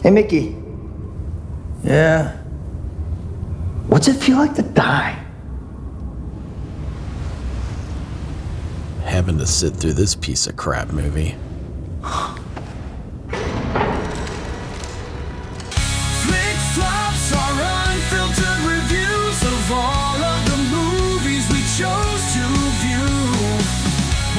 Hey, Mickey. Yeah. What's it feel like to die? Having to sit through this piece of crap movie. Flick-flops are unfiltered reviews of all of the movies we chose to view.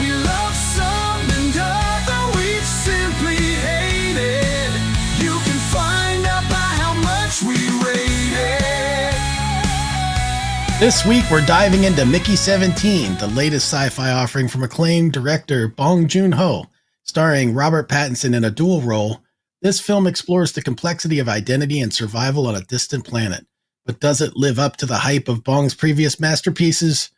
We love some and other we've simply hated. You can find out by how much we rate it. This week we're diving into Mickey 17, the latest sci-fi offering from acclaimed director Bong Joon-ho. Starring Robert Pattinson in a dual role, this film explores the complexity of identity and survival on a distant planet. But does it live up to the hype of Bong's previous masterpieces?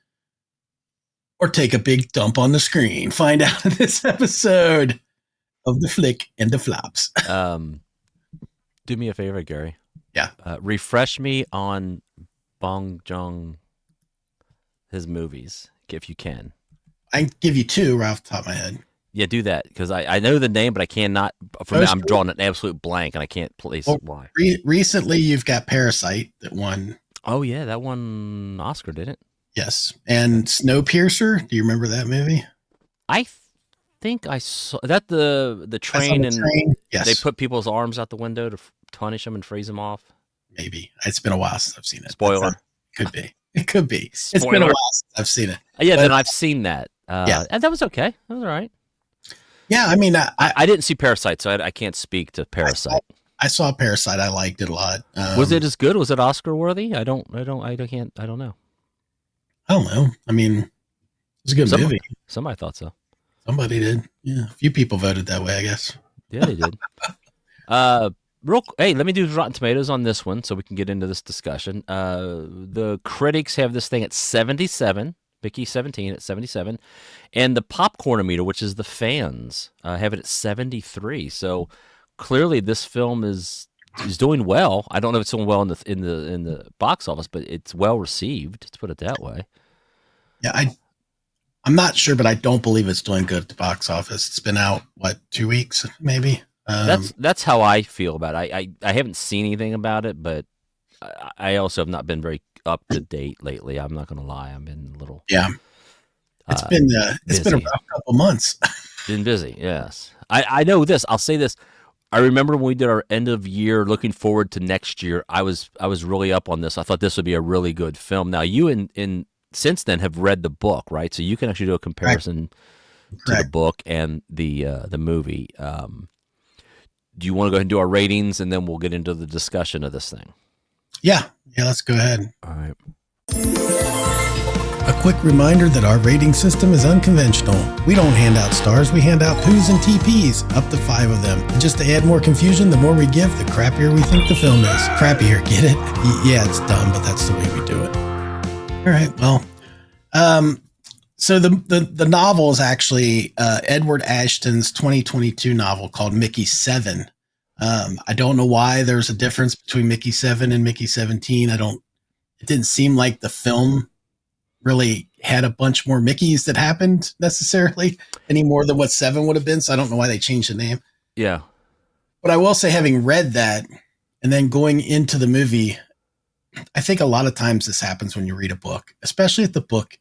Or take a big dump on the screen? Find out in this episode of The Flick and the Flops. Do me a favor, Gary. Yeah. Refresh me on Bong Joon, his movies, if you can. I can give you two right off the top of my head. Yeah, do that, because I know the name, but I cannot. I'm drawing an absolute blank, and I can't place why. Recently, you've got Parasite that won. Oh, yeah, that won Oscar, didn't it? Yes. And Snowpiercer. Do you remember that movie? I think I saw that the train, and yes. They put people's arms out the window to punish them and freeze them off. Maybe. It's been a while since I've seen it. Spoiler. Could be. It could be. Spoiler. It's been a while since I've seen it. Yeah, then I've seen that. Yeah. And that was okay. That was all right. Yeah, I mean, I didn't see Parasite, so I can't speak to Parasite. I saw Parasite. I liked it a lot. Was it as good? Was it Oscar worthy? I don't know. I don't know. I mean, it's a good movie. Somebody thought so. Somebody did. Yeah, a few people voted that way, I guess. Yeah, they did. Hey, let me do Rotten Tomatoes on this one so we can get into this discussion. The critics have this thing at 77. Mickey 17 at 77, and the Popcornometer, which is the fans, have it at 73. So clearly, this film is doing well. I don't know if it's doing well in the box office, but it's well received. Let's put it that way. Yeah, I'm not sure, but I don't believe it's doing good at the box office. It's been out 2 weeks, maybe. That's how I feel about it. I haven't seen anything about it, but I also have not been very up to date lately. I'm not going to lie. I've been a little It's been a rough couple months. Been busy, yes. I know this. I'll say this. I remember when we did our end of year, looking forward to next year. I was really up on this. I thought this would be a really good film. Now you in since then have read the book, right? So you can actually do a comparison to the book and the movie. Do you want to go ahead and do our ratings, and then we'll get into the discussion of this thing? Yeah, let's go ahead. All right. A quick reminder that our rating system is unconventional. We don't hand out stars, we hand out poos and TPs, up to 5 of them. And just to add more confusion, the more we give, the crappier we think the film is. Crappier, get it? Yeah, it's dumb, but that's the way we do it. All right, well, so the novel is actually Edward Ashton's 2022 novel called Mickey 7. I don't know why there's a difference between Mickey 7 and Mickey 17. It didn't seem like the film really had a bunch more Mickeys that happened necessarily any more than what 7 would have been. So I don't know why they changed the name. Yeah. But I will say, having read that and then going into the movie, I think a lot of times this happens when you read a book, especially if the book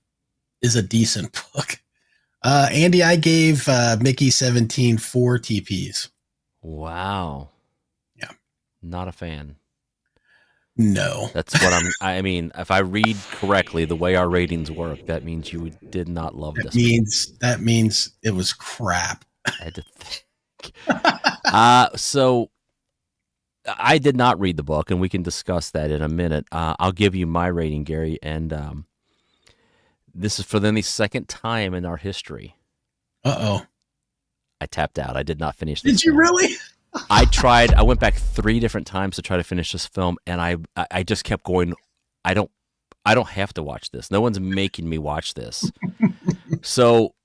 is a decent book. Andy, I gave Mickey 17 4 TPs. Wow. Yeah. Not a fan. No. That's what I mean, if I read correctly the way our ratings work, that means you did not love this. That means it was crap. I had to think. So I did not read the book, and we can discuss that in a minute. I'll give you my rating, Gary, and this is for the second time in our history. Uh-oh. I tapped out. I did not finish this. Did you really? I went back 3 different times to try to finish this film, and I just kept going, I don't have to watch this. No one's making me watch this. So,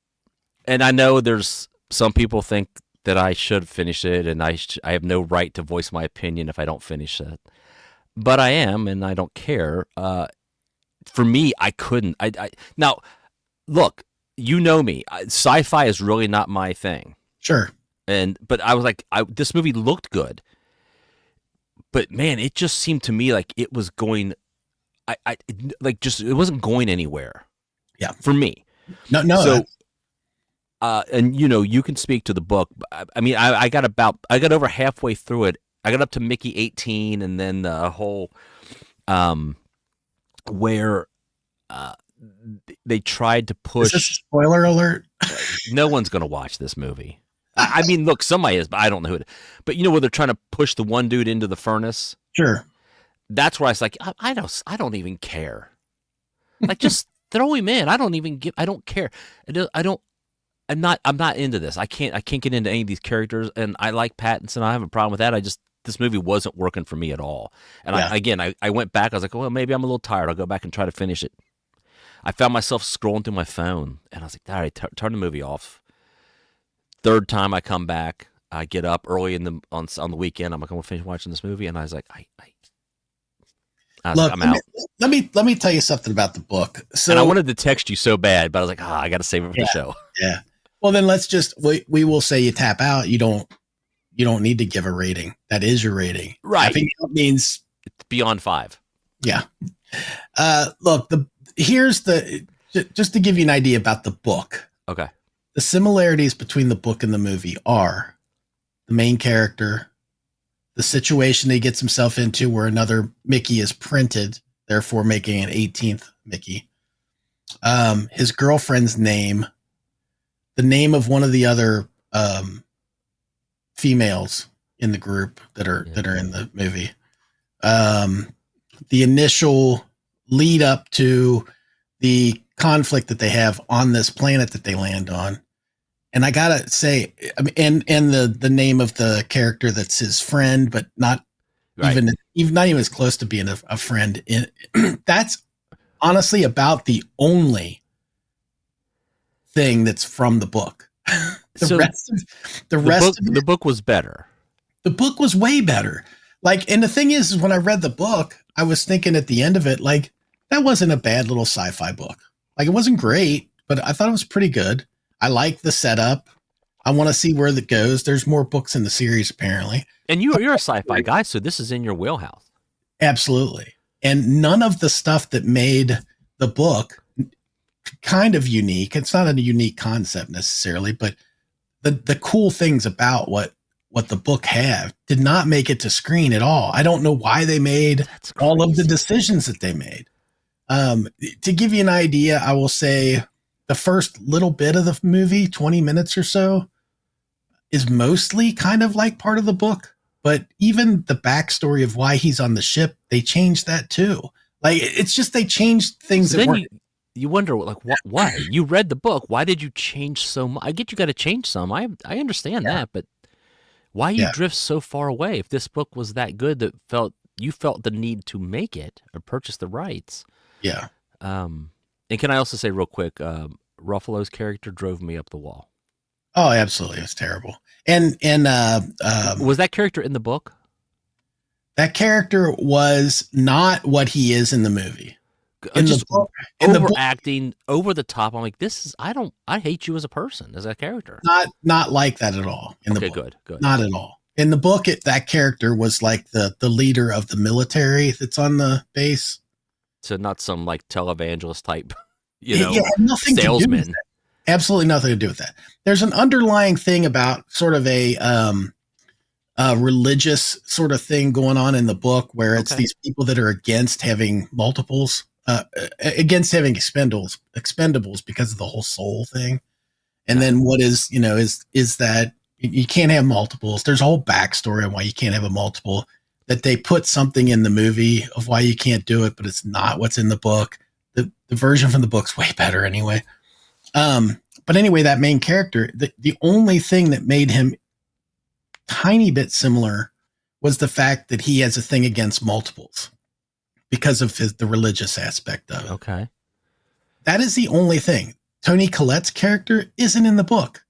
and I know there's some people think that I should finish it, and I have no right to voice my opinion if I don't finish it. But I am, and I don't care. For me, I couldn't. Now, look, you know me. Sci-fi is really not my thing. Sure. But I was like, this movie looked good. but man, it just seemed to me like it was going. It wasn't going anywhere. Yeah, for me. No. So, and you can speak to the book. I mean, I got over halfway through it. I got up to Mickey 18, and then the whole, where, they tried to push. Is this a spoiler alert? No one's gonna watch this movie. I mean, look, somebody is, but I don't know who. But where they're trying to push the one dude into the furnace. Sure. That's where I was like, I don't even care. Like, just throw him in. I don't care. I'm not into this. I can't get into any of these characters, and I like Pattinson. I have a problem with that. This movie wasn't working for me at all. And I went back. I was like, well, maybe I'm a little tired. I'll go back and try to finish it. I found myself scrolling through my phone, and I was like, all right, turn the movie off. Third time I come back, I get up early on the weekend. I'm like, I'm gonna finish watching this movie, and I was like, Look, I'm out. Let me tell you something about the book. So, and I wanted to text you so bad, but I was like, I got to save it for the show. Yeah. Well, then let's just we will say you tap out. You don't need to give a rating. That is your rating, right? Tapping out means it's beyond 5. Yeah. Look, just to give you an idea about the book. Okay. The similarities between the book and the movie are the main character, the situation he gets himself into where another Mickey is printed, therefore making an 18th Mickey. His girlfriend's name, the name of one of the other females in the group that are in the movie. The initial lead up to the conflict that they have on this planet that they land on. And I gotta say, I mean, and the name of the character that's his friend, but not even as close to being a friend. That's honestly about the only thing that's from the book. The book was better. The book was way better. Like, and the thing is when I read the book, I was thinking at the end of it, like, that wasn't a bad little sci-fi book. Like, it wasn't great, but I thought it was pretty good. I like the setup. I want to see where that goes. There's more books in the series, apparently. And you're a sci-fi guy, so this is in your wheelhouse. Absolutely. And none of the stuff that made the book kind of unique. It's not a unique concept necessarily, but the cool things about what the book had did not make it to screen at all. I don't know why they made all of the decisions that they made. To give you an idea, I will say the first little bit of the movie, 20 minutes or so, is mostly kind of like part of the book. But even the backstory of why he's on the ship, they changed that too. Like, it's just they changed things. So then you wonder, like, why? You read the book. Why did you change so much? I get you got to change some. I understand that, but why you drift so far away? If this book was that good that you felt the need to make it or purchase the rights. Yeah. And can I also say real quick, Ruffalo's character drove me up the wall. Oh, absolutely. It's terrible. And was that character in the book? That character was not what he is in the movie. Overacting, over the top. I'm like, I hate you as a person, as a character. Not like that at all. In the book. Good. Not at all. In the book, that character was like the leader of the military that's on the base. So not some like televangelist type, nothing salesman. To do with that. Absolutely nothing to do with that. There's an underlying thing about sort of a religious sort of thing going on in the book where it's these people that are against having multiples, against having expendables because of the whole soul thing. And then what is that you can't have multiples. There's a whole backstory on why you can't have a multiple, that they put something in the movie of why you can't do it, but it's not what's in the book. The version from the book's way better anyway. But anyway, that main character, the only thing that made him tiny bit similar was the fact that he has a thing against multiples because of the religious aspect of it. Okay. That is the only thing. Toni Collette's character isn't in the book.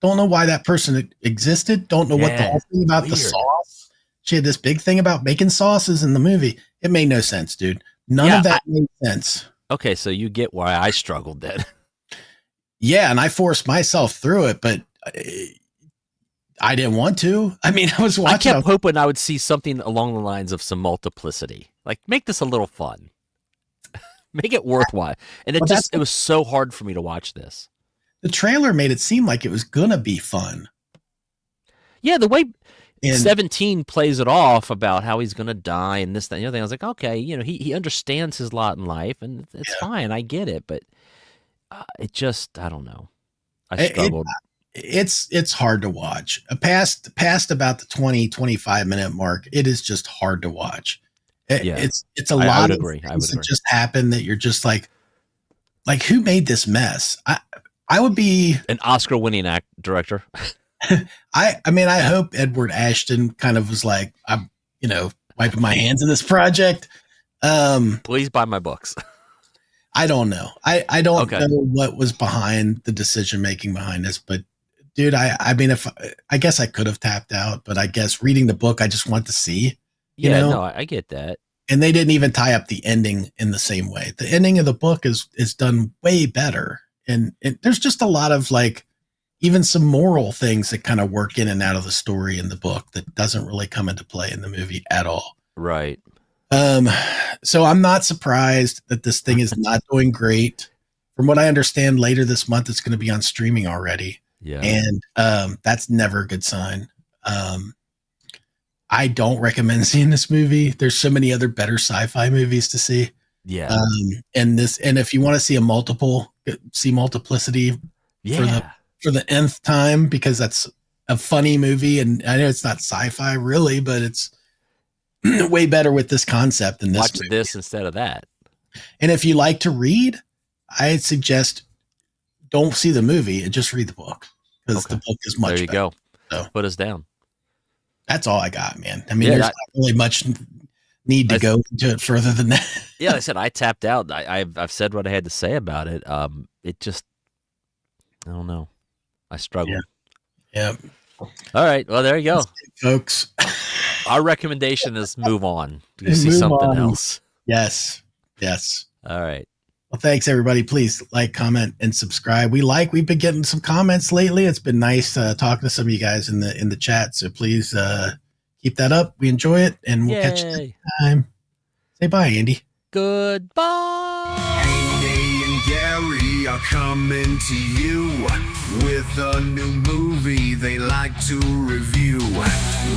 Don't know why that person existed. Don't know what the whole thing about the sauce. She had this big thing about making sauces in the movie. It made no sense, dude. None of that made sense. Okay, so you get why I struggled then. Yeah, and I forced myself through it, but I didn't want to. I mean, I was I watching. kept hoping I would see something along the lines of some multiplicity. Like, make this a little fun. Make it worthwhile. And it was so hard for me to watch this. The trailer made it seem like it was gonna be fun. Yeah, the way 17 plays it off about how he's gonna die and this, that, and the other thing. I was like, okay, he understands his lot in life, and it's fine. I get it, but it just, I don't know. I struggled. It's hard to watch. Past about the 20-25 minute mark, it is just hard to watch. It's a lot of things that just happen that you're just like who made this mess? I would be an Oscar-winning director. I mean, I hope Edward Ashton kind of was like, I'm, wiping my hands of this project. Please buy my books. I don't know. I don't know what was behind the decision making behind this, but dude, I mean, I guess I could have tapped out, but I guess reading the book, I just want to see. No, I get that. And they didn't even tie up the ending in the same way. The ending of the book is done way better. And there's just a lot of even some moral things that kind of work in and out of the story in the book that doesn't really come into play in the movie at all. Right. So I'm not surprised that this thing is not doing great. From what I understand, later this month, it's going to be on streaming already. Yeah. And that's never a good sign. I don't recommend seeing this movie. There's so many other better sci-fi movies to see. Yeah. And if you want to see multiplicity for the nth time, because that's a funny movie. And I know it's not sci-fi really, but it's way better with this concept than this. Watch movie. This instead of that. And if you like to read, I suggest don't see the movie and just read the book, because the book is much better. There you go. So, put us down. That's all I got, man. I mean, there's not really much need to go into it further than that. Yeah, like I said, I tapped out. I've said what I had to say about it. It just, I don't know. I struggled. Yeah. All right. Well, there you go, folks. Our recommendation is move on. You see something else. Yes. All right. Well, thanks everybody. Please like, comment, and subscribe. We've been getting some comments lately. It's been nice talking to some of you guys in the chat. So please keep that up. We enjoy it, and we'll catch you next time. Say bye, Andy. Goodbye. Andy and Gary are coming to you with a new movie they like to review.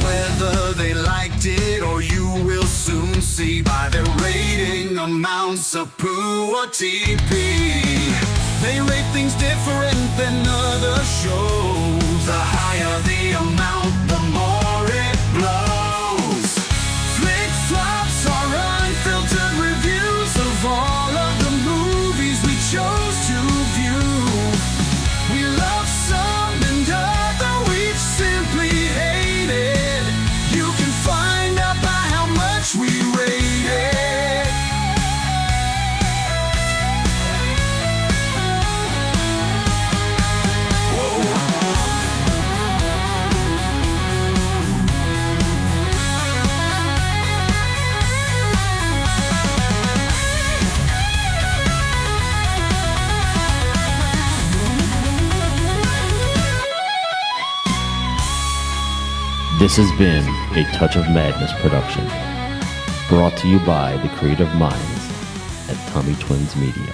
Whether they liked it or you will soon see by their rating amounts of poo or TP. They rate things different than other shows. The higher the amount, the more it blows. Flick flops are unfiltered reviews of all of the movies we chose to view. We love some and other we've simply hated. You can find out by how much we rate it. This has been a Touch of Madness production, brought to you by the creative minds at Tommy Twins Media.